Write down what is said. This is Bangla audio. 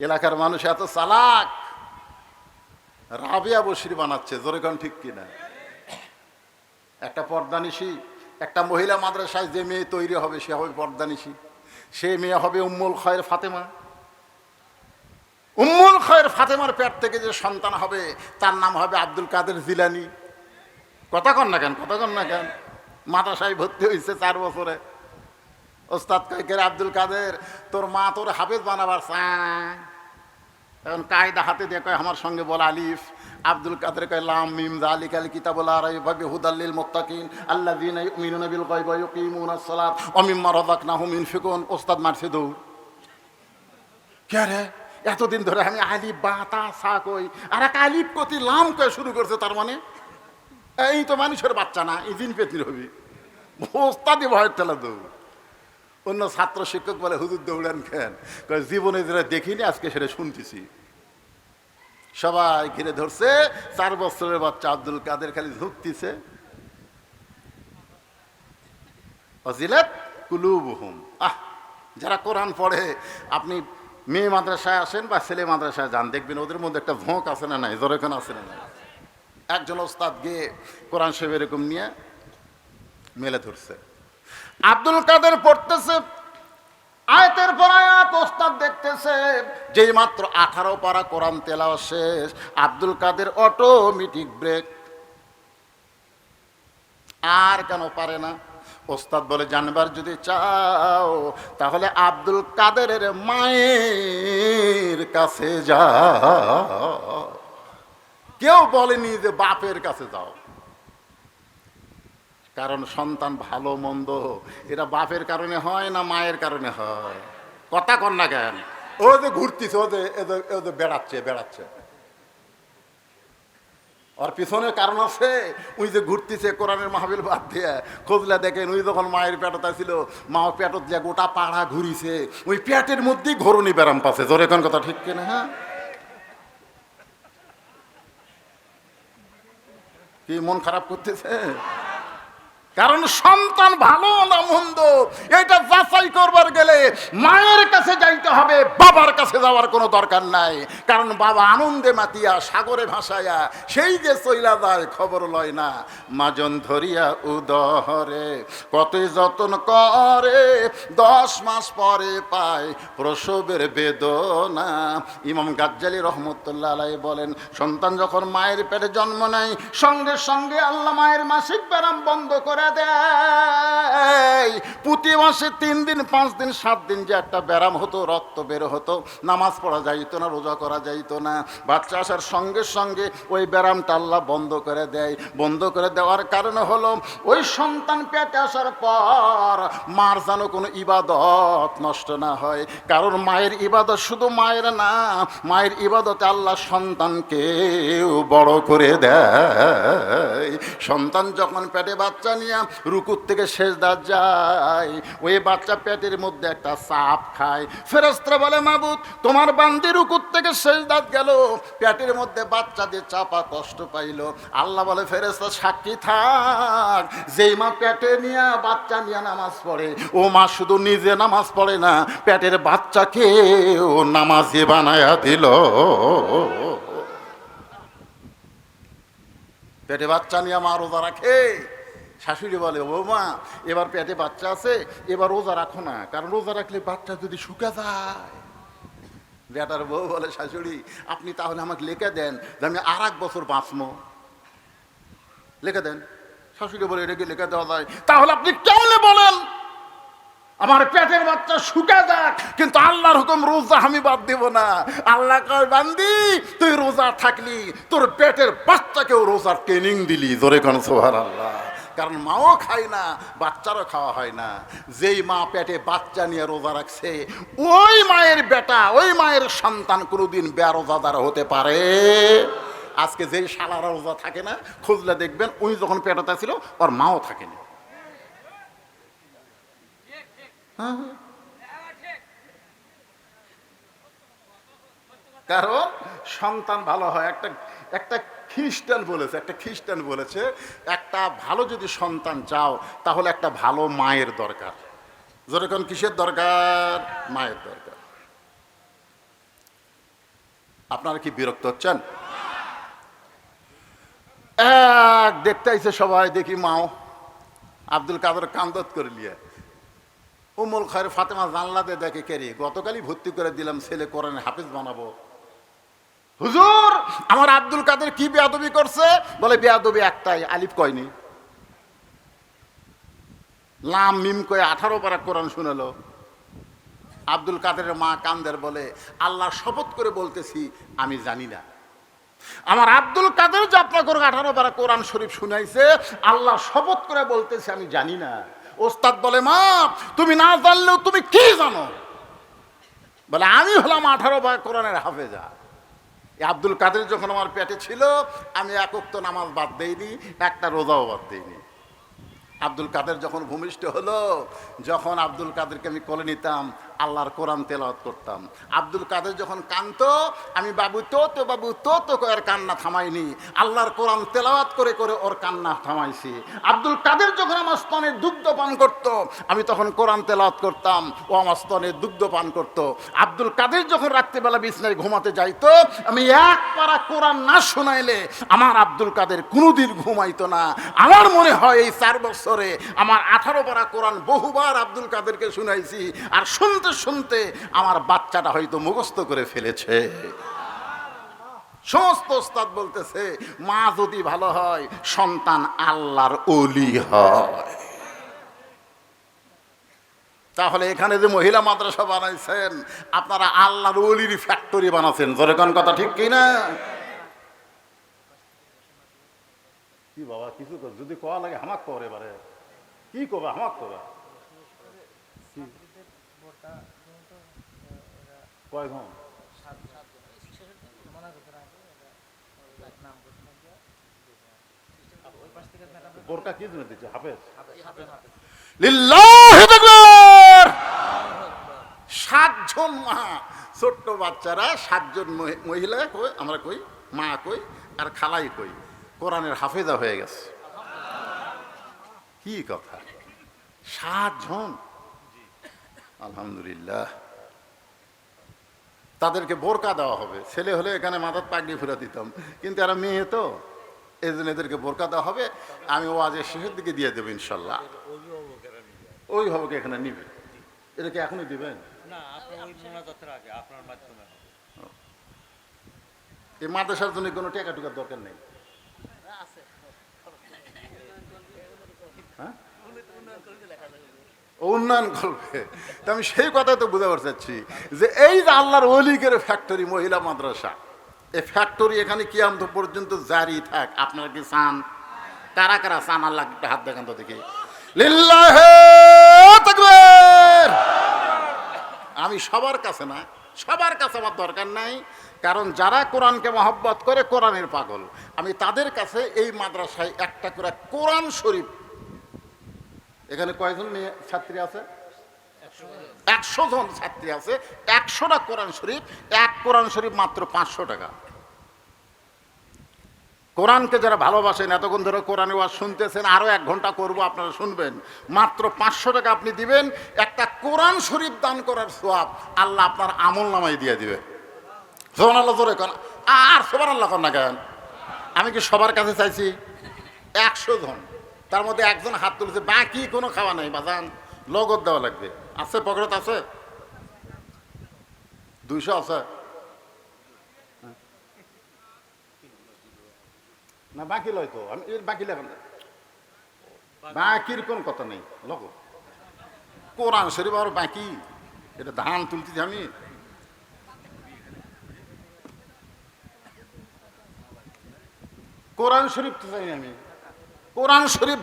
এলাকার মানুষ এত চালাক, রাবিয়া বসির বানাচ্ছে। জোরে কোন ঠিক কিনা? একটা পর্দানিশী, একটা মহিলা মাদ্রাসায় যে মেয়ে তৈরি হবে সে হবে পর্দানিশী। সে মেয়ে হবে উম্মুল খয়ের ফাতেমা। উম্মুল খয়ের ফাতেমার পেট থেকে যে সন্তান হবে তার নাম হবে আব্দুল কাদের জিলানি। কথা কন না কেন? কথা কন না কেন? মাদ্রাসায় ভর্তি হয়েছে 4 বছরে। ওস্তাদ কয়, আব্দুল কাদের, তোর মা তোর হাফেজ বানাবার চায়। এখন কায়দা হাতে দিয়ে কয়, আমার সঙ্গে বল আলিফ। আব্দুল কাদের কয়, লাম মিম যালিকাল কিতাবুল লা রাইবা ফিহি হুদাল লিল মুত্তাকিন আল্লাযীনা ইউমিনুনা বিল গায়বি ওয়া ইউকিমুনাস সালাত ওয়া মিম্মা রাযাকনাহুম ইউনফিকুন। ওস্তাদ মারছে দৌড়। কে রে, এতদিন ধরে আমি আলিফ বা তা সা কই, আর এক আলিফ কতি লাম কয়ে শুরু করছে। তার মানে এই তো মানুষের বাচ্চা না, এই জিন পেতির হবি। ওস্তাদি ভয়ের ঠেলা দৌড়। অন্য ছাত্র শিক্ষক বলে, হুজুর দৌড়ান কেন? জীবনে যেটা দেখিনি আজকে সেটা শুনতেছি। সবাই ঘিরে ধরছে। 4 বছরের বাচ্চা আব্দুল কাদের খালি ঝুঁকতিছে। অজিলাত কুলুবুহুম। যারা কোরআন পড়ে, আপনি মেয়ে মাদ্রাসায় আসেন বা ছেলে মাদ্রাসায় যান, দেখবেন ওদের মধ্যে একটা ঝোঁক আছে না নাই? জোরেখান আছে না নাই? একজন ওস্তাদ গিয়ে কোরআন শরীফ এরকম নিয়ে মেলে ধরছে। আব্দুল কাদের পড়তেছে আয়াতের পর আয়াত, ওস্তাদ দেখতেছে। যেই মাত্র 18 পারা কোরআন তেলাওয়াত শেষ, আব্দুল কাদের অটোমেটিক ব্রেক। আর কেন পারে না? ওস্তাদ বলে, জানবার যদি চাও তাহলে আব্দুল কাদেরের মায়ের কাছে যাও। কেউ বলেনি যে বাপের কাছে যাও। কারণ সন্তান ভালো মন্দ এটা বাপের কারণে হয় না মায়ের কারণে হয়? কথা কন না কেন? ও যে ঘুরতিছে, ও যে বেড়াচ্ছে ওর পিছনে কারণ আছে। ওই যে ঘুরতিছে কোরআনের মাহফিল বাদ দিয়ে, খোঁজলে দেখেন ওই যখন মায়ের পেটতা ছিল, মা পেটত দিয়ে গোটা পাড়া ঘুরিছে, ওই পেটের মধ্যেই ঘরণী ব্যারাম পাচ্ছে। জোরে কোন কথা ঠিক কিনা? হ্যাঁ, কি মন খারাপ করতেছে? কারণ সন্তান ভালো না মন্দ এটা যাচাই করবার গেলে মায়ের কাছে যাইতে হবে, বাবার কাছে যাওয়ার কোনো দরকার নাই। কারণ বাবা আনন্দে মাতিয়া সাগরে ভাসায়া সেই যে চইলা যায় খবর লয় না। মাজন ধরিয়া উদরে কতই যতন করে, 10 মাস পরে পায় প্রসবের বেদনা। ইমাম গাজ্জালী রহমতুল্লাহ আলাইহি বলেন, সন্তান যখন মায়ের পেটে জন্ম নেয় সঙ্গে সঙ্গে আল্লাহ মায়ের মাসিক ব্যারাম বন্ধ করে দেয়। প্রতি মাসে 3 দিন 5 দিন 7 দিন যে একটা ব্যারাম হতো, রক্ত বের হতো, নামাজ পড়া যাইতো না, রোজা করা যাইতো না, বাচ্চা আসার সঙ্গে সঙ্গে ওই ব্যারামটা আল্লাহ বন্ধ করে দেয়। বন্ধ করে দেওয়ার কারণে হলো ওই সন্তান পেটে আসার পর মার যেন কোনো ইবাদত নষ্ট না হয়। কারণ মায়ের ইবাদত শুধু মায়ের না, মায়ের ইবাদতে আল্লাহ সন্তানকেও বড় করে দেয়। সন্তান যখন পেটে বাচ্চা নিয়ে রুকুর থেকে সেজদা যায়, ওই বাচ্চা পেটের মধ্যে একটা চাপ খায়। ফেরেশতারা বলে, মাবুদ তোমার বান্দি রুকুর থেকে সেজদাত গেল, পেটের মধ্যে বাচ্চা দিয়ে চাপা কষ্ট পাইল। আল্লাহ বলে, ফেরেশতা সাক্ষী থাক, যেই মা পেটে নিয়ে বাচ্চা নিয়ে নামাজ পড়ে, ও মা শুধু নিজে নামাজ পড়ে না, পেটের বাচ্চাকেও নামাজি বানায়া দিল। পেটে বাচ্চা নিয়ে মা রোজা রাখে। শাশুড়ি বলে, ও মা এবার পেটে বাচ্চা আছে, এবার রোজা রাখো না, কারণ রোজা রাখলে বাচ্চা যদি শুকা যায়। বেটার বউ বলে, শাশুড়ি আপনি তাহলে আমাকে লিখে দেন যে আমি আর 1 বছর বাঁচবো, লিখে দেন। শাশুড়ি বলে, এটা কি লিখে দেওয়া যায়? তাহলে আপনি কেমনে বলেন আমার পেটের বাচ্চা শুকা যাক, কিন্তু আল্লাহর হুকুম রোজা আমি বাদ দেব না। আল্লাহ কয়, বান্দি তুই রোজা থাকলি, তোর পেটের বাচ্চাকেও রোজার ট্রেনিং দিলি। জোরে কোন সুবহানাল্লাহ। কারণ মাও খায় না, বাচ্চারও খাওয়া হয় না। যেই মা পেটে বাচ্চা নিয়ে রোজা রাখছে, ওই মায়ের বেটা, ওই মায়ের সন্তান কোনোদিন বেরোজাদার হতে পারে। আজকে যেই শালারা রোজা থাকে না, খুঁজলে দেখবেন ওই যখন পেটটা ছিল ওর মাও থাকেনি। কারণ সন্তান ভালো হয়। একটা খ্রিস্টান বলেছে একটা ভালো যদি সন্তান চাও তাহলে একটা ভালো মায়ের দরকার। যেরকম কিসের দরকার? মায়ের দরকার। আপনারা কি বিরক্ত হচ্ছেন? দেখতে আইছে সবাই, দেখি মাও আব্দুল কাদের কান্দত করে লিয়ে উমুল খায়ের ফাতেমা জানলাতে দেখে কেরি গতকালই ভর্তি করে দিলাম ছেলে কোরআনে হাফেজ বানাবো। হুজুর আমার আব্দুল কাদের কি বেয়াদবি করছে? বলে বেয়াদবি একটাই, আলিফ কয়নি, লাম মিম কয়ে 18 পারা কোরআন শুনালো। আব্দুল কাদেরের মা কান্দের বলে আল্লাহ শপথ করে বলতেছি আমি জানি না। আমার আব্দুল কাদের যে আপনাকে 18 পারা কোরআন শরীফ শুনাইছে, আল্লাহ শপথ করে বলতেছি আমি জানি না। ওস্তাদ বলে মা তুমি না জানলেও তুমি কি জানো? বলে আমি হলাম 18 পারা কোরআনের হাফেজা। আব্দুল কাদের যখন আমার পেটে ছিল আমি এক ওয়াক্ত নামাজ বাদ দেইনি, একটা রোজাও বাদ দেইনি। আব্দুল কাদের যখন ভূমিষ্ঠ হলো, যখন আব্দুল কাদেরকে আমি কোলে নিতাম, আল্লাহর কোরআন তেলাওয়াত করতাম। আব্দুল কাদের যখন কাঁদতো, আমি বাবু তো এর কান্না থামাইনি, আল্লাহর কোরআন তেলাওয়াত করে করে ওর কান্না থামাইছি। আব্দুল কাদের যখন আমার স্তনের দুগ্ধ পান করত, আমি তখন কোরআন তেলাওয়াত করতাম, ও আমার স্তনের দুগ্ধ পান করত। আব্দুল কাদের যখন রাত্রিবেলা বিছনায় ঘুমাতে যাইতো, আমি এক পারা কোরআন না শোনাইলে আমার আব্দুল কাদের কোনোদিন ঘুমাইতো না। আমার মনে হয় এই 4 বছরে আমার 18 পারা কোরআন বহুবার আব্দুল কাদেরকে শুনাইছি, আর শুনতে শুনতে আমার বাচ্চাটা হয়তো মুখস্থ করে ফেলেছে। সমস্ত ওস্তাদ বলতেছে মা যদি ভালো হয় সন্তান আল্লাহর ওলি হয়। তাহলে এখানে যে মহিলা মাদ্রাসা বানাইছেন, আপনারা আল্লাহর ওলির ফ্যাক্টরি বানাচ্ছেন। জোরে কোন কথা ঠিক কিনা? কি বাবা কিছু যদি কোয়া লাগে হামাক কর, এবারে কি কবা হামাক কবা কয়জন বোরকা কি জন্য দিচ্ছে? হাফেজ। লিল্লাহি তাকবীর। 7 জন মা, ছোট্ট বাচ্চারা 7 জন মহিলা কই, আমরা কই মা কই, আর খালাই কই, কোরআনের হাফেজা হয়ে গেছে। কি কথা, 7 জন, আলহামদুলিল্লাহ। তাদেরকে বোরকা দেওয়া হবে। ছেলে হলে এখানে মাথার পাগড়ি ফিরে দিতাম, কিন্তু এরা মেয়ে তো, এই জন্য এদেরকে বোরকা দেওয়া হবে। আমি ওয়াজের শেষের দিকে দিয়ে দেবো ইনশাল্লাহ। অভিভাবক এখানে নিবে। এটাকে এখনই দিবেন? এই মাদ্রাসার জন্য কোনো টাকা টুকার দরকার নেই। হ্যাঁ, উন্নয়ন করবে। তো আমি সেই কথা তো বুঝাতে চাচ্ছি যে এই যে আল্লাহর ওলিকের ফ্যাক্টরি মহিলা মাদ্রাসা, এই ফ্যাক্টরি এখানে কিয়ামত পর্যন্ত জারি থাক। আপনারা কি চান? কারা কারা চান? আল্লাহ একটা হাত দেখান তো দেখি। লিল্লাহি তাকবীর। আমি সবার কাছে না, সবার কাছে আমার দরকার নাই, কারণ যারা কোরআনকে মহব্বত করে, কোরআনের পাগল, আমি তাদের কাছে এই মাদ্রাসায় একটা করে কোরআন শরীফ। এখানে কয়জন মেয়ে ছাত্রী আছে? 100 জন ছাত্রী আছে। 100টা কোরআন শরীফ, এক কোরআন শরীফ মাত্র 500 টাকা। কোরআনকে যারা ভালোবাসেন, এতক্ষণ ধরে কোরআনে ওয়াজ শুনতেছেন, আরো 1 ঘন্টা করবো, আপনারা শুনবেন। মাত্র 500 টাকা আপনি দিবেন, একটা কোরআন শরীফ দান করার সওয়াব আল্লাহ আপনার আমল নামায় দিয়ে দিবে। সুবহানাল্লাহ জোরে কোন, আর সুবহানাল্লাহ কোন না কেন? আমি কি সবার কাছে চাইছি? 100 জন, তার মধ্যে 1 জন হাত তুলেছে, বাকি কোনো খাওয়া নাই বাজান, লগত দেওয়া লাগবে। আছে পকেট আছে? 200 আছে না? বাকি লয় তো, আমি বাকি লেখেন, বাকির কোন কথা নেই। লগ কোরআন শরীফ আর বাকি, এটা ধান তুলতেছি আমি। কোরআন শরীফ তো চাই আমি, কোরআন শরীফ